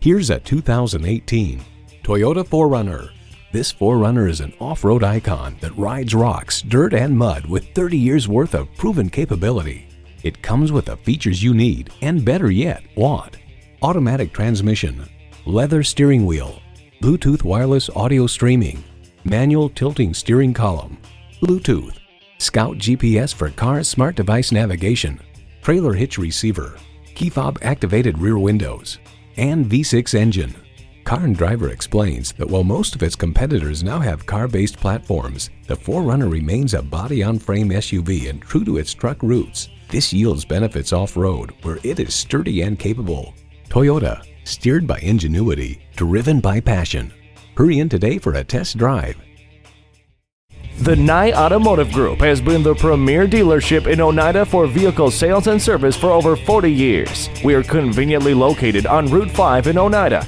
Here's a 2018 Toyota 4Runner. This 4Runner is an off-road icon that rides rocks, dirt, and mud with 30 years worth of proven capability. It comes with the features you need, and better yet, want. Automatic transmission, leather steering wheel, Bluetooth wireless audio streaming, manual tilting steering column, Bluetooth, Scout GPS for car smart device navigation, trailer hitch receiver, key fob activated rear windows, and V6 engine. Car and Driver explains that while most of its competitors now have car-based platforms, the 4Runner remains a body-on-frame SUV and true to its truck roots. This yields benefits off-road where it is sturdy and capable. Toyota, steered by ingenuity, driven by passion. Hurry in today for a test drive. The Nye Automotive Group has been the premier dealership in Oneida for vehicle sales and service for over 40 years. We are conveniently located on Route 5 in Oneida.